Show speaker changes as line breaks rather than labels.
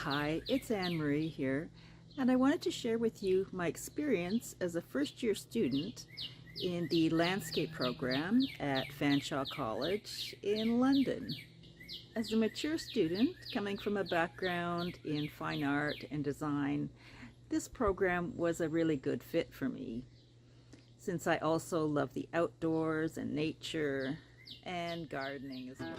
Hi, it's Anne-Marie here, and I wanted to share with you my experience as a first-year student in the landscape program at Fanshawe College in London. As a mature student coming from a background in fine art and design, this program was a really good fit for me, since I also love the outdoors and nature and gardening as well.